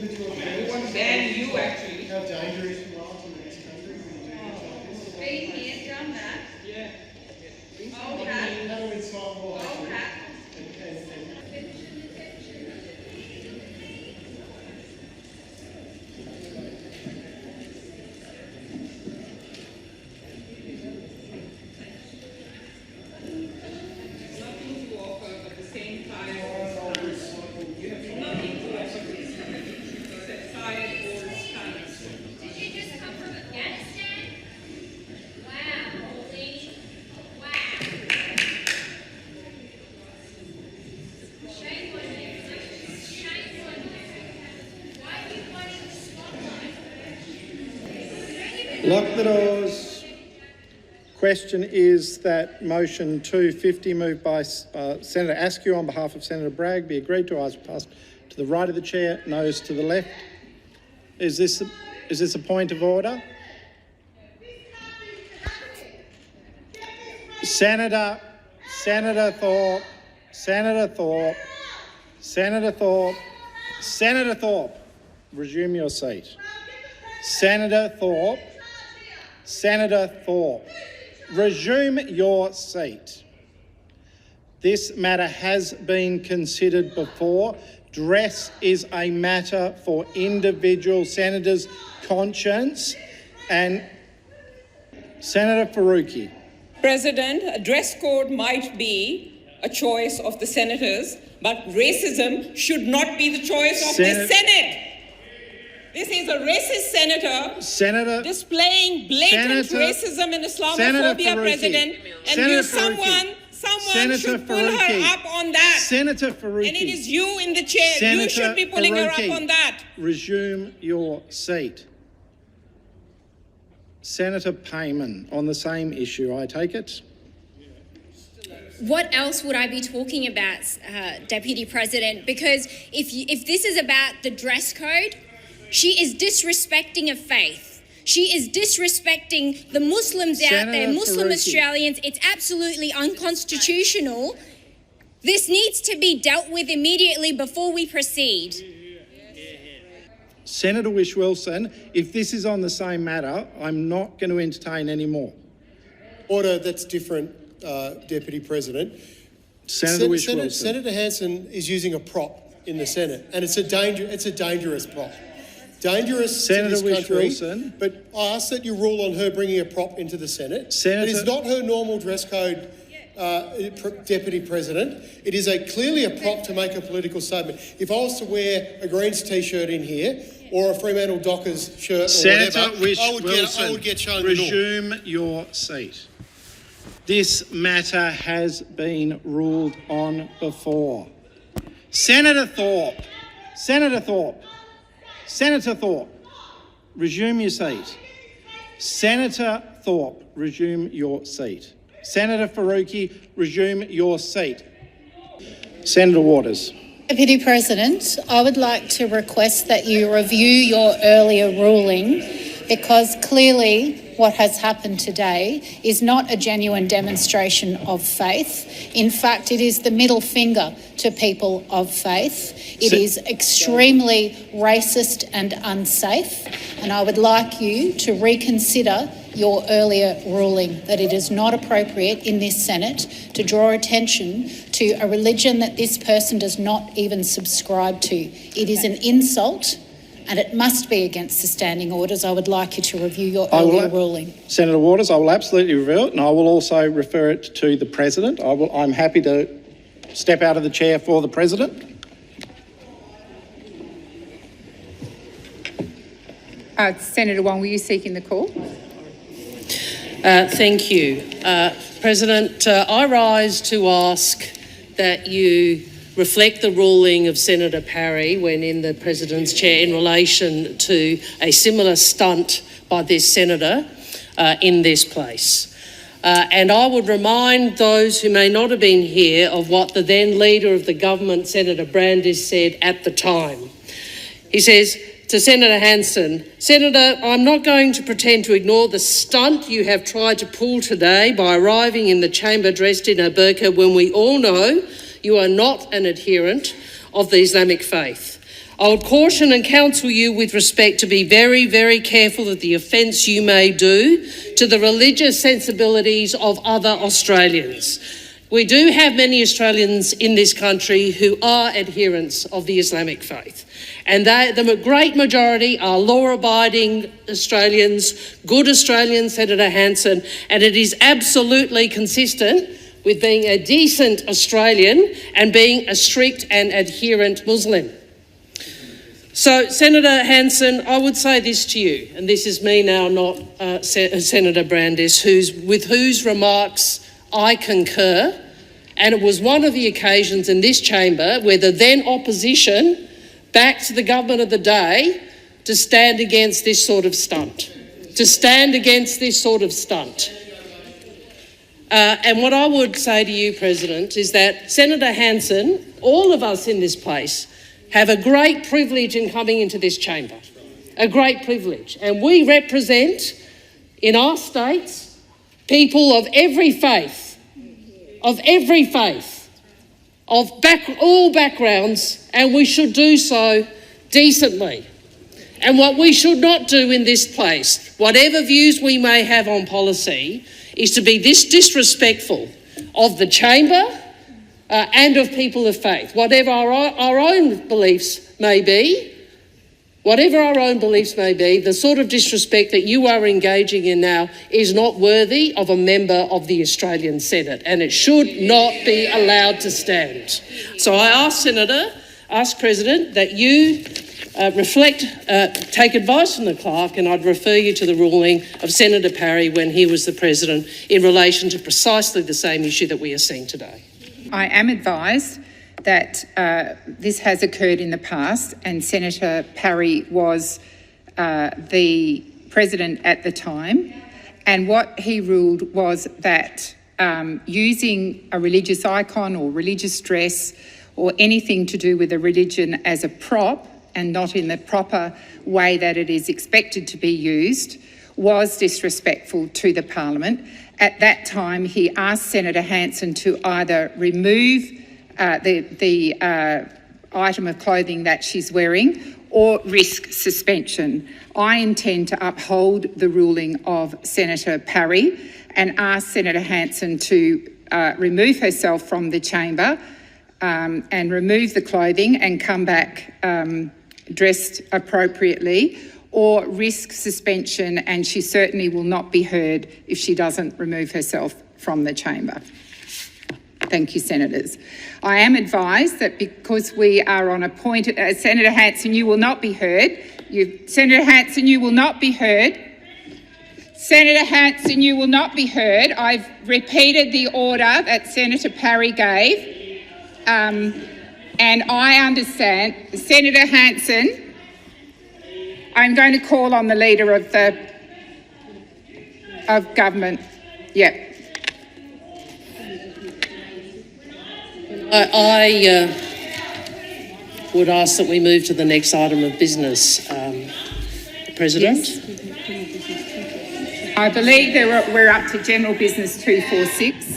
We want to ban you, actually. How dangerous you are to the next country when you do things like this. Been here, done that. Yeah. Old hat. How to incite more Old hatred hat. and Nothing to offer, but at the same time, you have nothing to offer to this country except tired old stunts. Did you just come from Afghanistan? Wow, holy. Wow. Shame on you. Shame on you. Why are you wanting the spotlight? Lock the doors. Question is that motion 250 moved by Senator Askew on behalf of Senator Bragg be agreed to. Ayes passed to the right of the chair, noes to the left. Is this a point of order? Senator Thorpe, Senator Thorpe, resume your seat. Senator Thorpe, resume your seat. This matter has been considered before. Dress is a matter for individual senators' conscience. And Senator Faruqi. President, a dress code might be a choice of the senators, but racism should not be the choice of the Senate. This is a racist senator displaying blatant racism and Islamophobia, President, and someone should pull her up on that. Senator Faruqi. And it is you in the chair. You should be pulling her up on that. Resume your seat. Senator Payman, on the same issue, I take it. What else would I be talking about, Deputy President? Because if this is about the dress code, she is disrespecting a faith. She is disrespecting the Muslims out there, Muslim Australians. It's absolutely unconstitutional. This needs to be dealt with immediately before we proceed. Senator Whish-Wilson, if this is on the same matter, I'm not going to entertain any more. order that's different, Deputy President. Senator Whish-Wilson. Senator Hanson is using a prop in the Senate, and it's a dangerous prop. Dangerous Senator to this country, Whish-Wilson. but I ask that you rule on her bringing a prop into the Senate. It is not her normal dress code, Deputy President. It is clearly a prop to make a political statement. If I was to wear a Greens T-shirt in here or a Fremantle Dockers shirt or Senator whatever, I would get shown the door. Resume your seat. This matter has been ruled on before. Senator Thorpe, resume your seat. Senator Thorpe, resume your seat. Senator Faruqi, resume your seat. Senator Waters. Deputy President, I would like to request that you review your earlier ruling, because clearly what has happened today is not a genuine demonstration of faith. In fact, it is the middle finger to people of faith. It is extremely racist and unsafe, and I would like you to reconsider your earlier ruling that it is not appropriate in this Senate to draw attention to a religion that this person does not even subscribe to. It is an insult and it must be against the standing orders. I would like you to review your earlier ruling. Senator Waters, I will absolutely review it, and I will also refer it to the President. I'm happy to step out of the chair for the President. Senator Wong, were you seeking the call? Thank you. President, I rise to ask that you reflect the ruling of Senator Parry when in the President's chair in relation to a similar stunt by this senator in this place. And I would remind those who may not have been here of what the then Leader of the Government, Senator Brandis, said at the time. He says to Senator Hanson, "Senator, I'm not going to pretend to ignore the stunt you have tried to pull today by arriving in the chamber dressed in a burqa when we all know you are not an adherent of the Islamic faith. I would caution and counsel you with respect to be very, very careful of the offence you may do to the religious sensibilities of other Australians. We do have many Australians in this country who are adherents of the Islamic faith, and the great majority are law-abiding Australians, good Australians, Senator Hanson, and it is absolutely consistent with being a decent Australian and being a strict and adherent Muslim. So, Senator Hanson, I would say this to you, and this is me now, not Senator Brandis, with whose remarks I concur, and it was one of the occasions in this chamber where the then opposition backed the government of the day to stand against this sort of stunt. And what I would say to you, President, is that Senator Hanson, all of us in this place, have a great privilege in coming into this chamber, a great privilege. And we represent, in our states, people of every faith, all backgrounds, and we should do so decently. And what we should not do in this place, whatever views we may have on policy, is to be this disrespectful of the chamber and of people of faith. Whatever our own beliefs may be, the sort of disrespect that you are engaging in now is not worthy of a member of the Australian Senate, and it should not be allowed to stand. So I ask President, that you take advice from the clerk, and I'd refer you to the ruling of Senator Parry when he was the President in relation to precisely the same issue that we are seeing today. I am advised that this has occurred in the past, and Senator Parry was the President at the time, and what he ruled was that using a religious icon or religious dress or anything to do with a religion as a prop and not in the proper way that it is expected to be used was disrespectful to the Parliament. At that time, he asked Senator Hanson to either remove the item of clothing that she's wearing or risk suspension. I intend to uphold the ruling of Senator Parry and ask Senator Hanson to remove herself from the chamber and remove the clothing and come back dressed appropriately, or risk suspension, and she certainly will not be heard if she doesn't remove herself from the chamber. Thank you, Senators. I am advised that because we are on a point, Senator Hanson, you will not be heard. Senator Hanson, you will not be heard. Senator Hanson, you will not be heard. I've repeated the order that Senator Parry gave, and I understand. Senator Hanson, I'm going to call on the Leader of Government. Yep. I would ask that we move to the next item of business, President. Yes. I believe we're up to General Business 246.